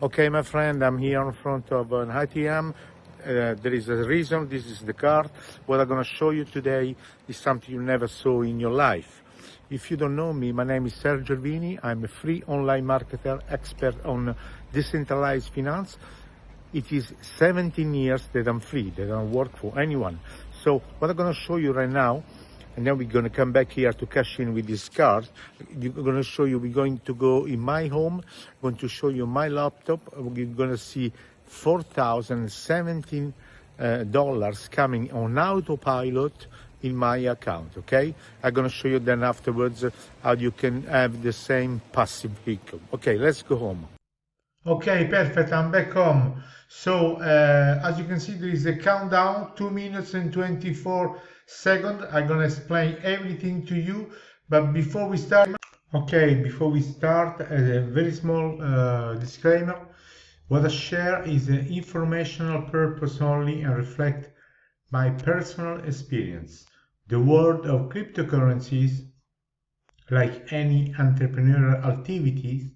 Okay, my friend, I'm here in front of an ITM. There is a reason. This is the card. What I'm going to show you today is something you never saw in your life. If you don't know me, my name is Sergio Vini. I'm a free online marketer, expert on decentralized finance. It is 17 years that I'm free, that I don't work for anyone. So what I'm going to show you right now, and then we're going to come back here to cash in with this card. We're going to show you, we're going to go in my home, I'm going to show you my laptop. We're going to see $4,017 coming on autopilot in my account, okay? I'm going to show you then afterwards how you can have the same passive income. Okay, let's go home. Okay, perfect. I'm back home. So, as you can see, there is a countdown, 2 minutes and 24 seconds. I'm gonna explain everything to you. But before we start, a very small disclaimer. What I share is an informational purpose only and reflect my personal experience. The world of cryptocurrencies, like any entrepreneurial activities,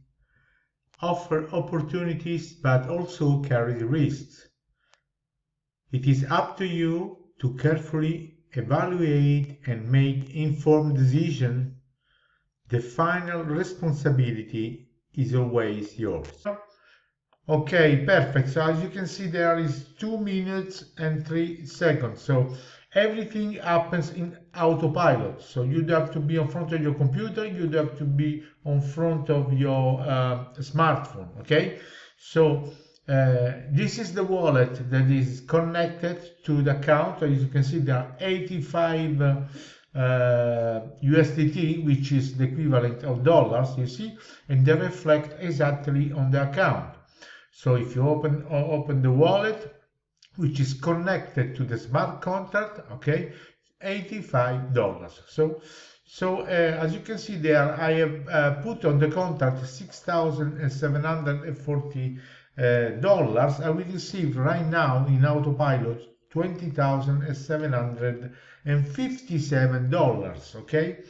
offer opportunities but also carry risks. It is up to you to carefully evaluate and make informed decisions. The final responsibility is always yours. Okay, perfect. So as you can see, there is 2 minutes and 3 seconds. So everything happens in autopilot. So you have to be in front of your computer, you have to be in front of your smartphone. Okay, so this is the wallet that is connected to the account. As you can see, there are 85 USDT, which is the equivalent of dollars, you see, and they reflect exactly on the account. So if you open the wallet, which is connected to the smart contract, okay, $85. So as you can see there, I have put on the contract $6,740. I will receive right now in autopilot $20,757. Okay,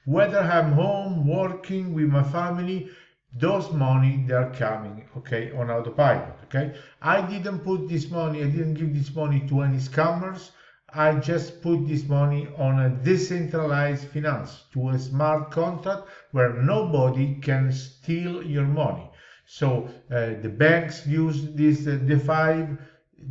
whether I'm home working with my family, those money they are coming, okay, on autopilot. Okay, I didn't put this money, I didn't give this money to any scammers. I just put this money on a decentralized finance, to a smart contract where nobody can steal your money. So the banks use this DeFi,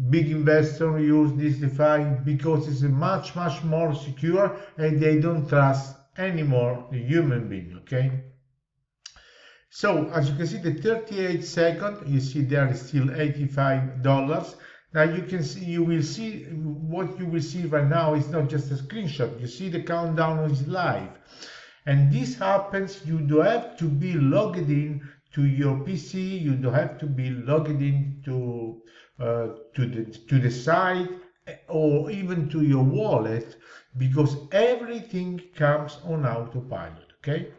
big investors use this DeFi because it's much more secure and they don't trust anymore the human being. Okay. So as you can see, the 38 second, you see there is still $85. Now you can see, you will see what you will see right now is not just a screenshot. You see the countdown is live, and this happens. You do have to be logged in to your PC. You do have to be logged in to the site or even to your wallet, because everything comes on autopilot. Okay.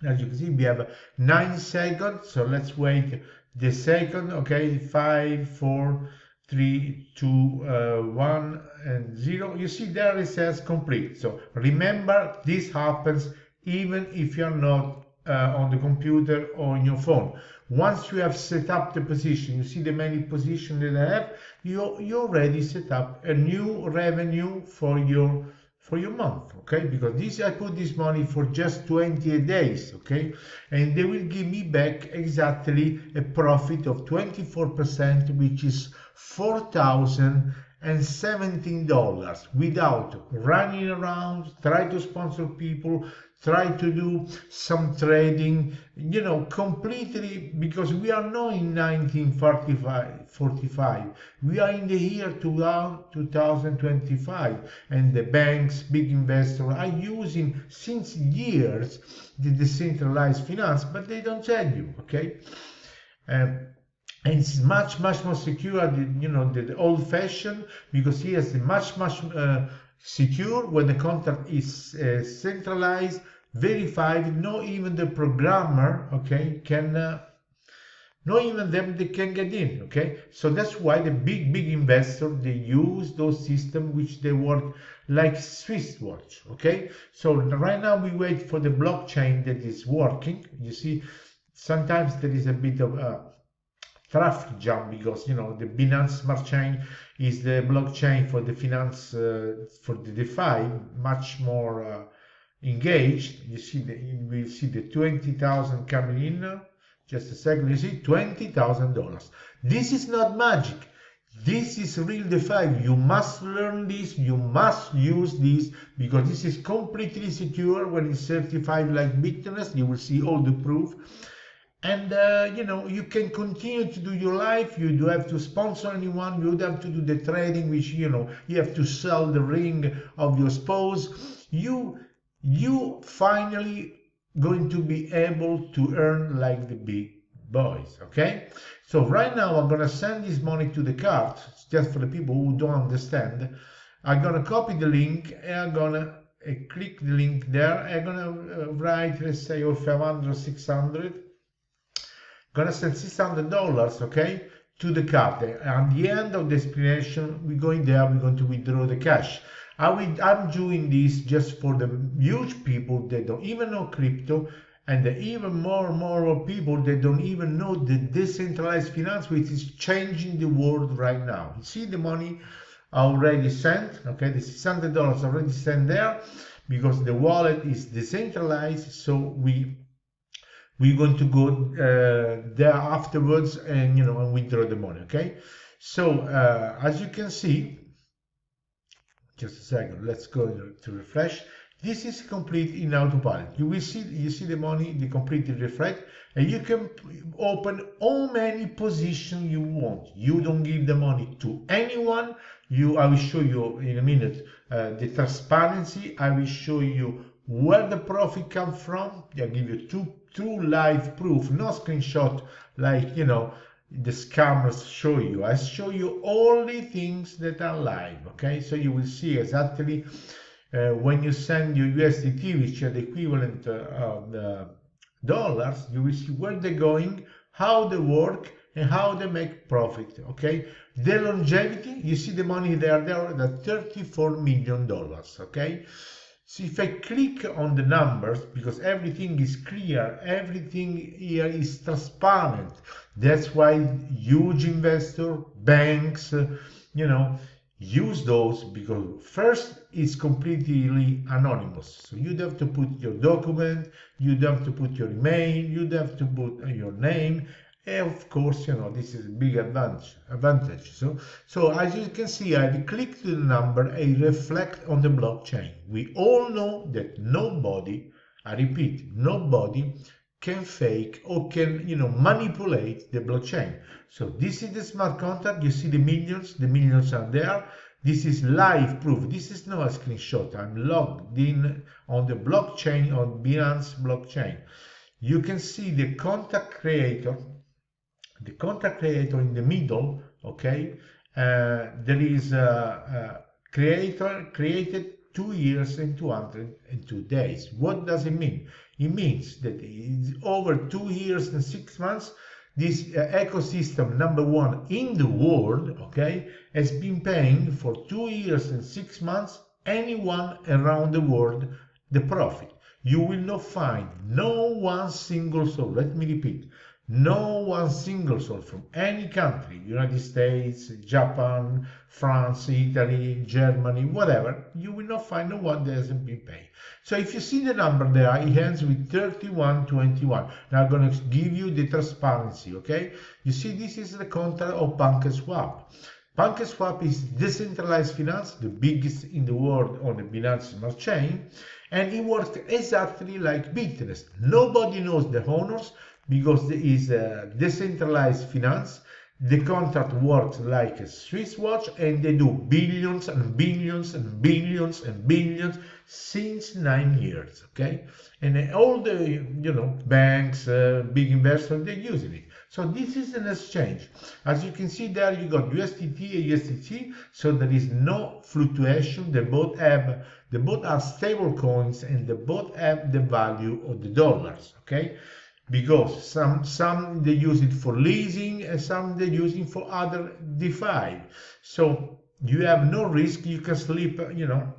As you can see, we have 9 seconds, so let's wait the second. Okay, 5, 4, 3, 2, 1, and 0. You see there it says complete. So remember, this happens even if you're not on the computer or on your phone. Once you have set up the position, you see the many positions that I have, you already set up a new revenue for your month. Okay, because this, I put this money for just 20 days. Okay, and they will give me back exactly a profit of 24%, which is $4,017 without running around, try to sponsor people, try to do some trading, you know, completely, because we are not in 1945, we are in the year 2025, and the banks, big investors are using since years the decentralized finance, but they don't tell you. Okay, and it's much more secure than, you know, the old-fashioned, because here it's much secure when the contract is centralized, verified. Not even the programmer, okay, can not even them they can get in. Okay, so that's why the big investors, they use those systems which they work like Swiss watch. Okay, so right now we wait for the blockchain that is working. You see, sometimes there is a bit of traffic jam, because you know the Binance Smart Chain is the blockchain for the finance, for the DeFi, much more engaged. You will see the 20,000 coming in now. Just a second. You see $20,000. This is not magic. This is real DeFi. You must learn this. You must use this, because this is completely secure. When it's certified like Bitnest, you will see all the proof. And you know, you can continue to do your life. You don't have to sponsor anyone. You don't have to do the trading, which, you know, you have to sell the ring of your spouse. You finally going to be able to earn like the big boys. Okay, so right now I'm gonna send this money to the card, just for the people who don't understand. I'm gonna copy the link and I'm gonna click the link there. I'm gonna write, let's say, 500, 600. Gonna send $600, okay, to the card. At the end of the explanation, we're going there, we're going to withdraw the cash. I'm doing this just for the huge people that don't even know crypto, and the even more people that don't even know the decentralized finance, which is changing the world right now. You see the money already sent, okay, the $600 already sent there, because the wallet is decentralized. So we're going to go there afterwards, and you know, and withdraw the money. Okay, so as you can see, just a second, let's go to refresh. This is complete in autopilot. You see the money, the completely reflect, and you can open how many positions you want. You don't give the money to anyone. I will show you in a minute the transparency. I will show you where the profit comes from. I'll give you two live proof, no screenshot like, you know, the scammers show you. I show you only things that are live. Okay, so you will see exactly when you send your USDT, which are the equivalent of the dollars, you will see where they're going, how they work, and how they make profit. Okay, the longevity, you see the money there at $34 million. Okay, so if I click on the numbers, because everything is clear, everything here is transparent. That's why huge investor, banks, you know, use those, because first it's completely anonymous. So you'd have to put your document, you'd have to put your email, you'd have to put your name. And of course, you know, this is a big advantage. So as you can see, I click the number and reflect on the blockchain. We all know that nobody, I repeat, nobody can fake or can, you know, manipulate the blockchain. So this is the smart contract. You see the millions are there. This is live proof. This is not a screenshot. I'm logged in on the blockchain, on Binance blockchain. You can see the contract creator. The contract creator in the middle, okay, there is a creator created 2 years and 202 days. What does it mean? It means that it's over 2 years and 6 months, this ecosystem number one in the world, okay, has been paying for 2 years and 6 months anyone around the world the profit. You will not find no one single soul. Let me repeat. No one single soul from any country, United States, Japan, France, Italy, Germany, whatever, you will not find no one that hasn't been paid. So if you see the number there, it ends with 3121. Now I'm going to give you the transparency, okay? You see, this is the contract of PancakeSwap. PancakeSwap is decentralized finance, the biggest in the world on the Binance Smart Chain, and it works exactly like Bitnest. Nobody knows the owners, because there is a decentralized finance. The contract works like a Swiss watch, and they do billions and billions and billions and billions since 9 years. Okay, and all the, you know, banks, big investors, they're using it. So this is an exchange. As you can see there, you got USDT and USDT, so there is no fluctuation. They both are stable coins, and they both have the value of the dollars. Okay, because some they use it for leasing, and some they're using for other DeFi. So you have no risk. You can sleep, you know,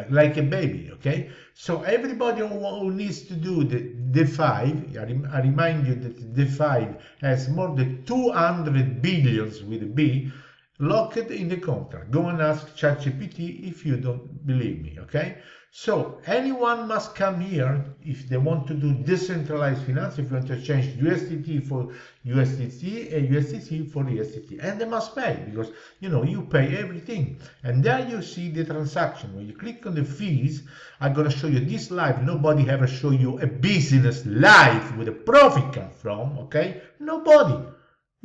like a baby, okay? So everybody who needs to do the 5, I remind you that the 5 has more than 200 billions with a B, locked in the contract. Go and ask ChatGPT if you don't believe me, okay? So anyone must come here if they want to do decentralized finance, if you want to change USDT for USDT and USDT for USDT, and they must pay because you pay everything. And there you see the transaction. When you click on the fees, I'm gonna show you this live. Nobody ever show you a business live with a profit come from, okay? Nobody.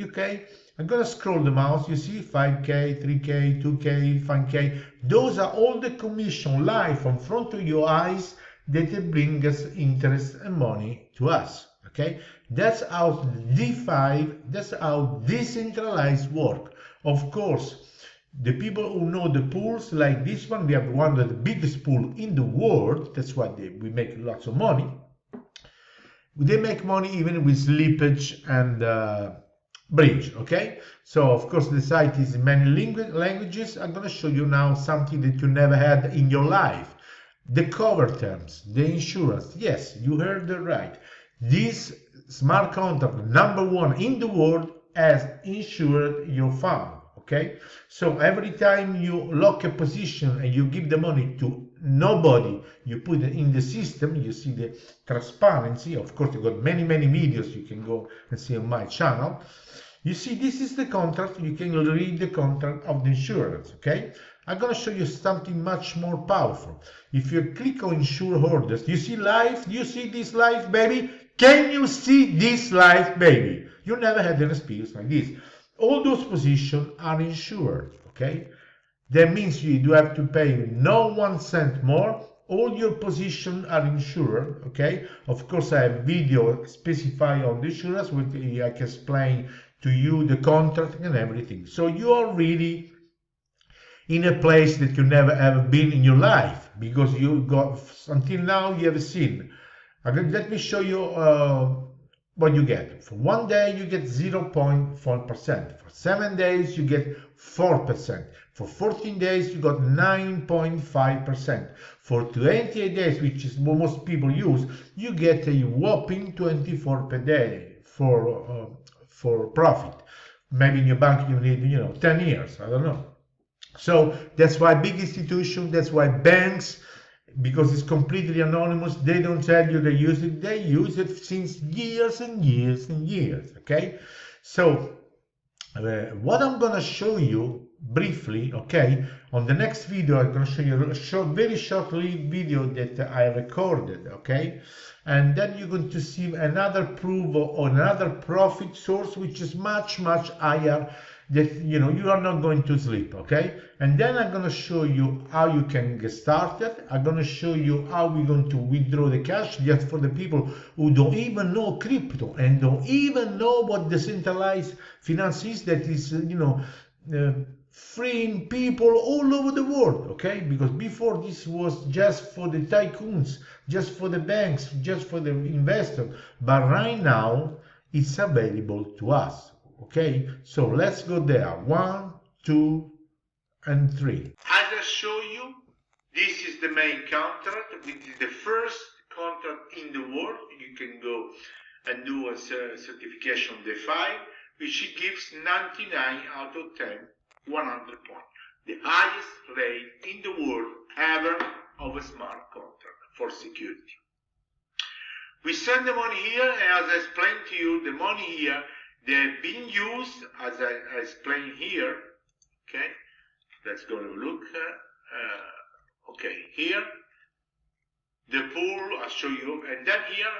Okay, I'm gonna scroll the mouse. You see 5K, 3K, 2K, 5K. Those are all the commission live in front of your eyes that bring us interest and money to us. Okay, that's how D5, that's how decentralized work. Of course, the people who know the pools like this one, we have one of the biggest pool in the world. That's why we make lots of money. They make money even with slippage and bridge. Okay, so of course the site is in many languages. I'm going to show you now something that you never had in your life: the cover terms, the insurance. Yes, you heard it right. This smart contract, #1 in the world, has insured your fund. Okay, so every time you lock a position and you give the money to nobody, you put it in the system, you see the transparency. Of course, you got many videos you can go and see on my channel. You see, this is the contract. You can read the contract of the insurance. Okay, I'm going to show you something much more powerful. If you click on insure orders, you see live. You see this live, baby? Can you see this live, baby? You never had an experience like this. All those positions are insured. Okay, that means you do have to pay no 1 cent more. All your positions are insured. Okay, of course I have video specify on the insurance, which I can explain to you the contract and everything. So you are really in a place that you never ever been in your life, because you got until now you have seen. Let me show you what you get. For 1 day you get 0.4%. For 7 days you get 4%. For 14 days you got 9.5%. For 28 days, which is what most people use, you get a whopping 24 per day for profit. Maybe in your bank you need 10 years, I don't know. So that's why big institutions, that's why banks, because it's completely anonymous, they don't tell you they use it. They use it since years and years and years. Okay, so what I'm gonna show you briefly, okay, on the next video I'm gonna show you a very short video that I recorded, okay, and then you're going to see another proof or another profit source which is much higher, that you are not going to sleep. Okay, and then I'm going to show you how you can get started. I'm going to show you how we're going to withdraw the cash, just for the people who don't even know crypto and don't even know what decentralized finance is, that is freeing people all over the world. Okay, because before this was just for the tycoons, just for the banks, just for the investors, but right now it's available to us. Okay, so let's go there. 1, 2, and 3. As I show you, this is the main contract. This is the first contract in the world. You can go and do a certification of the 5, which gives 99 out of 10, 100 points. The highest rate in the world ever of a smart contract for security. We send the money here, and as I explained to you, the money here, they're being used, as I explained here. Okay, let's go and look. Okay, here, the pool, I'll show you, and then here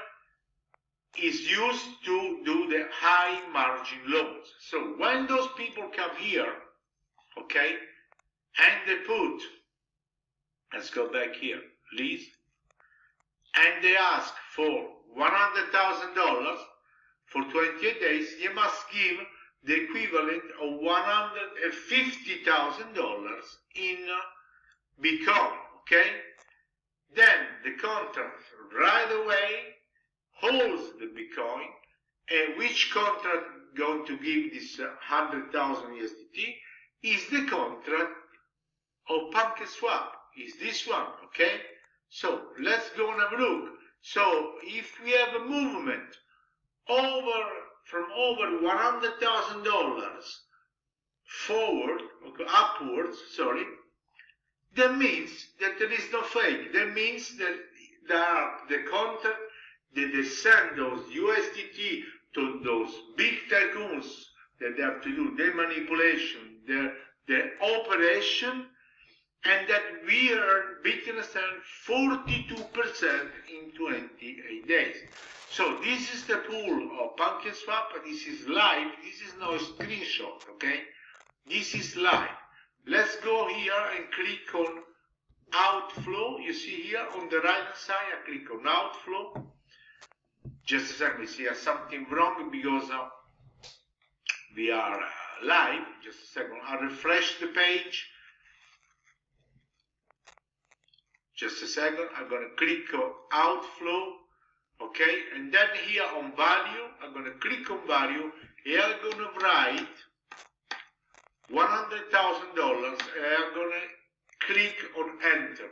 is used to do the high margin loans. So when those people come here, okay, and they put, let's go back here, please, and they ask for $100,000 for 28 days, you must give the equivalent of $150,000 in Bitcoin. Okay, then the contract right away holds the Bitcoin, and which contract going to give this 100,000 USDT is the contract of PancakeSwap. is this one, okay? So let's go and have a look. So if we have a movement from over $100,000 forward, okay, upwards, sorry, that means that there is no fake. That means that the contract that they send those USDT to those big tycoons that they have to do their manipulation, their operation, and that we earn Bitnest 42% in 28 days. So this is the pool of PancakeSwap. This is live. This is no screenshot, okay? This is live. Let's go here and click on outflow. You see here on the right hand side, I click on outflow. Just a second, you see something wrong because we are live. Just a second, I'll refresh the page. Just a second, I'm going to click on outflow, okay, and then here on value, I'm going to click on value, and I'm going to write $100,000, and I'm going to click on enter.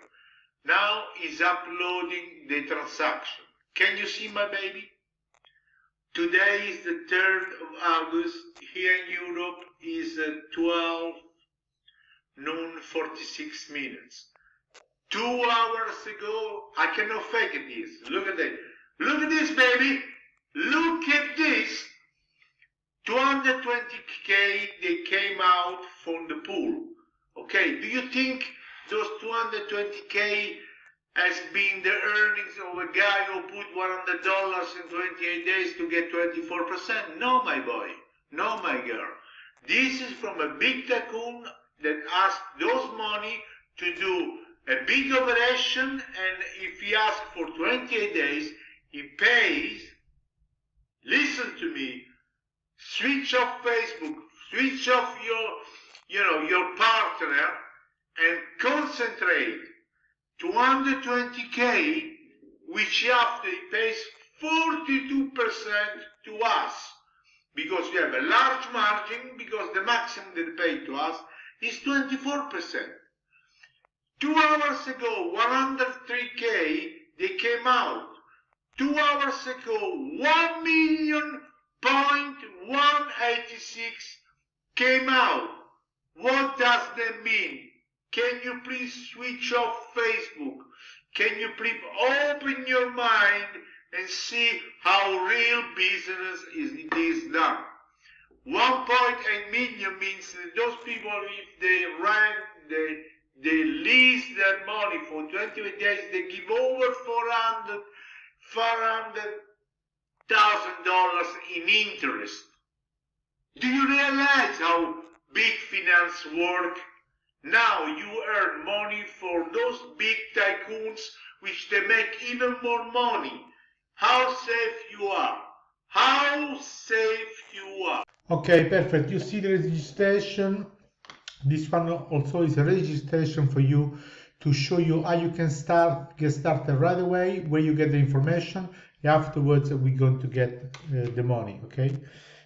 Now is uploading the transaction. Can you see my baby? Today is the 3rd of August, here in Europe is 12 noon 46 minutes. 2 hours ago, I cannot fake this. Look at that. Look at this, baby. Look at this. 220k, they came out from the pool. Okay, do you think those 220k has been the earnings of a guy who put $100 in 28 days to get 24%? No, my boy. No, my girl. This is from a big tycoon that asked those money to do a big operation, and if he asks for 28 days, he pays. Listen to me. Switch off Facebook, switch off your partner, and concentrate. 220k, which after he pays 42% to us, because we have a large margin, because the maximum they pay to us is 24%. 2 hours ago, 103k, they came out. 2 hours ago, 1,186,000 came out. What does that mean? Can you please switch off Facebook? Can you please open your mind and see how real business is done? 1.8 million means that those people, if they they lease their money for 28 days, they give over $400,000 in interest. Do you realize how big finance work? Now you earn money for those big tycoons, which they make even more money. How safe you are? How safe you are? Okay, perfect. You see the registration. This one also is a registration for you to show you how you can get started right away, where you get the information. Afterwards, we're going to get the money. Okay,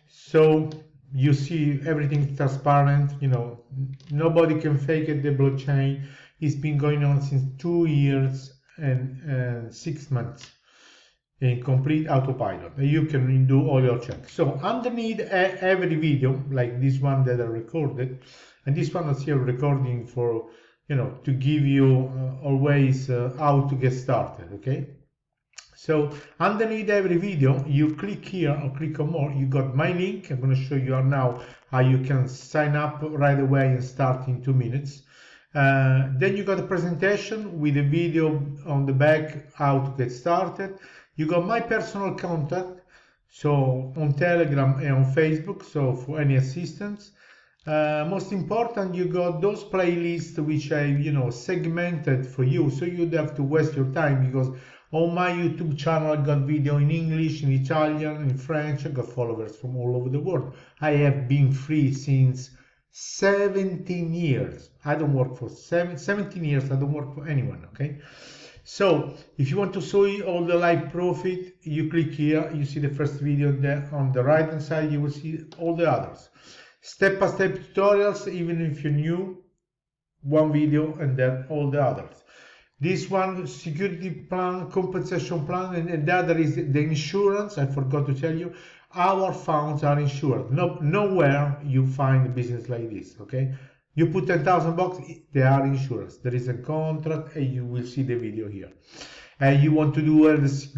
so you see everything transparent. You know, nobody can fake it. The blockchain it's been going on since 2 years and 6 months in complete autopilot. You can do all your checks. So underneath every video, like this one that I recorded, and this one is here recording for, to give you always how to get started, okay? So underneath every video, you click here or click on more, you got my link. I'm going to show you now how you can sign up right away and start in 2 minutes. Then you got a presentation with a video on the back, how to get started. You got my personal contact, so on Telegram and on Facebook, so for any assistance. Most important, you got those playlists which I, segmented for you, so you don't have to waste your time, because on my YouTube channel I got video in English, in Italian, in French. I got followers from all over the world. I have been free since 17 years. I don't work for 17 years. I don't work for anyone, okay? So if you want to see all the live profit, you click here. You see the first video there on the right hand side. You will see all the others. Step-by-step tutorials, even if you're new. one video and then all the others. This one, security plan, compensation plan, and the other is the insurance. I forgot to tell you, our funds are insured. Nowhere you find a business like this, okay? You put 10,000 bucks, they are insured. There is a contract, and you will see the video here. And you want to do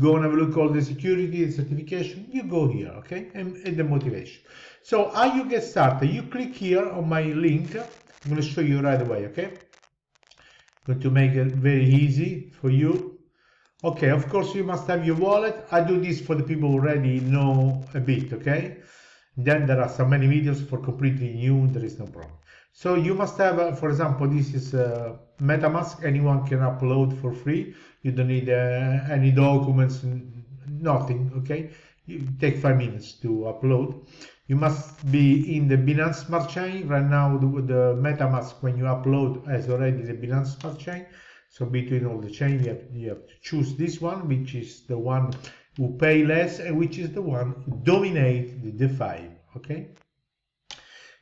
go and have a look at all the security and certification, you go here, okay? And the motivation. So how you get started? You click here on my link. I'm going to show you right away, okay? I'm going to make it very easy for you. Okay, of course you must have your wallet. I do this for the people who already know a bit, okay? Then there are so many videos for completely new, there is no problem. So you must have, for example, this is MetaMask, anyone can upload for free. You don't need any documents, nothing, okay? You take 5 minutes to upload. You must be in the Binance Smart Chain. Right now, the MetaMask, when you upload, has already the Binance Smart Chain. So between all the chain, you have to choose this one, which is the one who pay less and which is the one who dominate the DeFi, okay?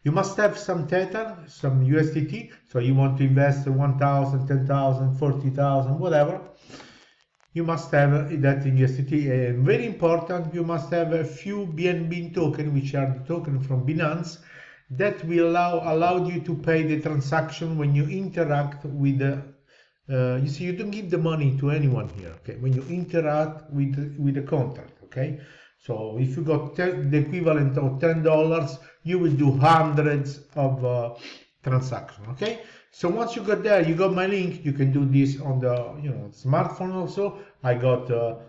You must have some Tether, some USDT. So you want to invest 1,000, 10,000, 40,000, whatever. You must have that in USDT. And very important, you must have a few BNB token, which are the token from Binance, that will allow you to pay the transaction when you interact with the. You see, you don't give the money to anyone here. Okay, when you interact with the contract. Okay, so if you got the equivalent of $10, you will do hundreds of transactions. Okay. So once you got there, you got my link. You can do this on the smartphone also. I got a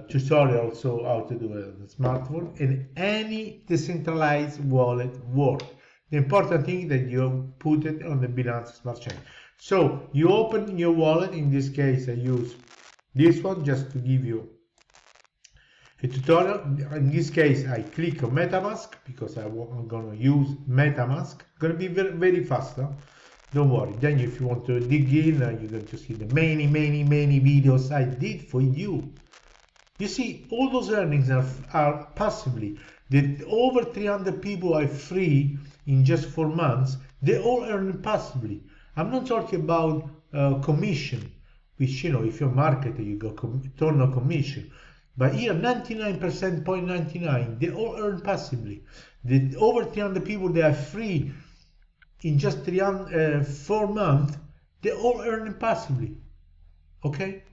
tutorial also how to do it on the smartphone, and any decentralized wallet work. The important thing is that you put it on the Binance Smart Chain. So you open your wallet. In this case, I use this one just to give you a tutorial. In this case, I click on MetaMask because I'm going to use MetaMask. Going to be very, very fast. Huh? Don't worry. Then if you want to dig in, you're going to see the many videos I did for you. You see, all those earnings are passively. The over 300 people I free in just 4 months, they all earn passively. I'm not talking about commission, which, if you're a marketer, you got turn on commission. But here, 99.99%, they all earn passively. The over 300 people they are free in just 4 months, they all earn passively. Okay,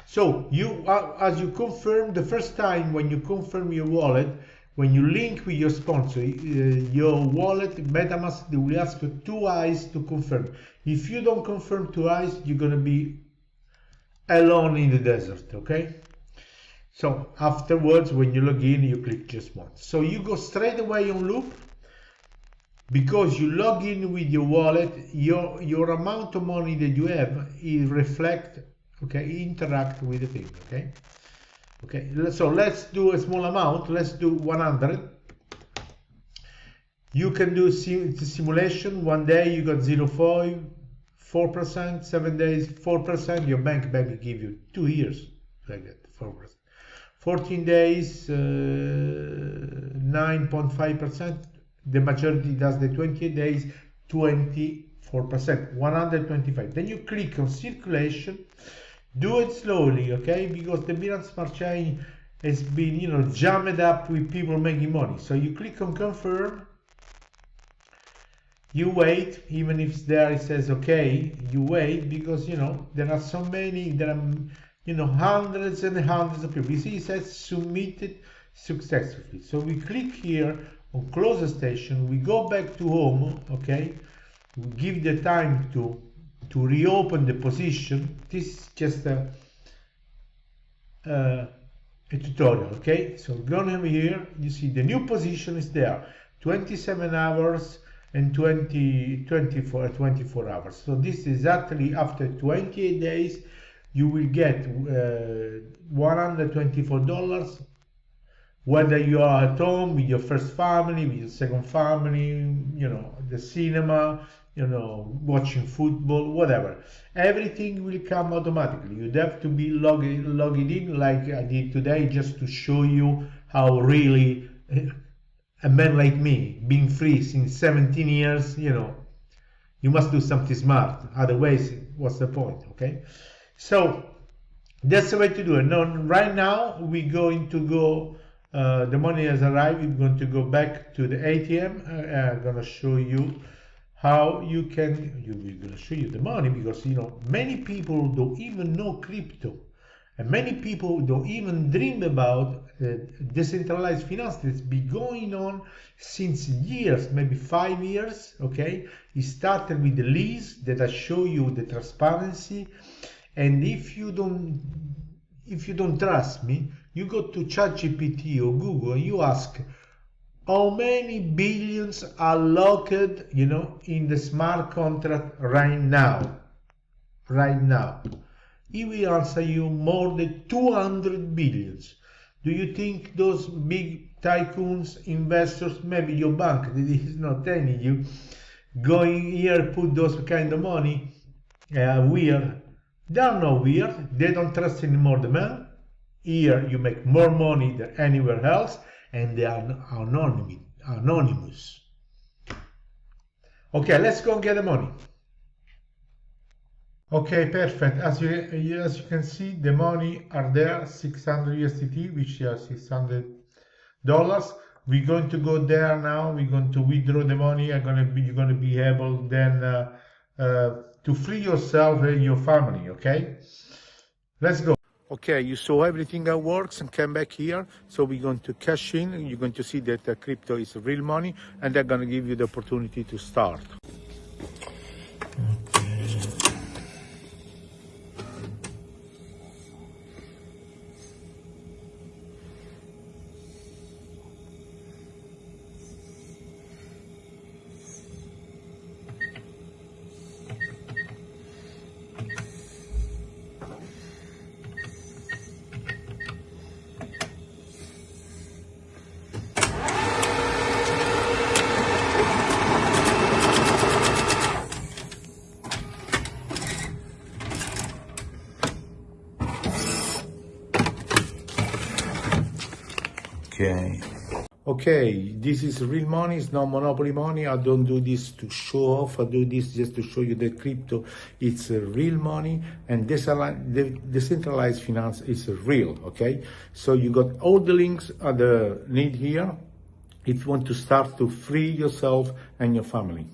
so you as you confirm the first time when you confirm your wallet, when you link with your sponsor, your wallet MetaMask, they will ask you twice to confirm. If you don't confirm twice, you're gonna be alone in the desert. Okay. So afterwards, when you log in, you click just once. So you go straight away on loop. Because you log in with your wallet, your amount of money that you have is reflect, okay, interact with the thing, okay? Okay, so let's do a small amount. Let's do 100. You can do simulation. 1 day you got 0.4%, 7 days 4%. Your bank maybe give you 2 years like that, 4%. 14 days 9.5%. The majority does the 28 days 24%, 125. Then you click on circulation. Do it slowly, okay? Because the Binance Smart Chain has been, jammed up with people making money. So you click on confirm. You wait, even if there it says okay. You wait because there are so many. There are hundreds and hundreds of people. You see, it says submitted successfully. So we click here on close the station. We go back to home, okay? We give the time to reopen the position. This is just a tutorial, okay? So going here, you see the new position is there, 27 hours and 24 hours. So this is exactly after 28 days, you will get $124. Whether you are at home with your first family, with your second family, the cinema, watching football, whatever. Everything will come automatically. You'd have to be logged in like I did today just to show you how really a man like me, being free since 17 years, You must do something smart. Otherwise, what's the point? Okay. So that's the way to do it. Now, right now, we're going to go. The money has arrived. We're going to go back to the ATM. I'm gonna show you how you can. We're gonna show you the money because many people don't even know crypto. And many people don't even dream about decentralized finance that's been going on since years, maybe 5 years. Okay, it started with the lease that I show you the transparency. And if you don't trust me, you go to ChatGPT or Google and you ask how many billions are locked, in the smart contract right now. Right now. He will answer you more than 200 billions. Do you think those big tycoons, investors, maybe your bank that is not telling you, going here put those kind of money? Weird. They are not weird. They don't trust anymore the man. Here you make more money than anywhere else, and they are anonymous. Okay, let's go and get the money. Okay, perfect. As you can see, the money are there, 600 USDT, which are $600. We're going to go there now. We're going to withdraw the money. You're going to be able then to free yourself and your family. Okay, let's go. Okay, you saw everything that works and came back here. So we're going to cash in. You're going to see that crypto is real money, and they're going to give you the opportunity to start. Okay, this is real money, it's not monopoly money. I don't do this to show off, I do this just to show you that crypto, it's real money, and decentralized finance is real, okay? So you got all the links at the need here if you want to start to free yourself and your family.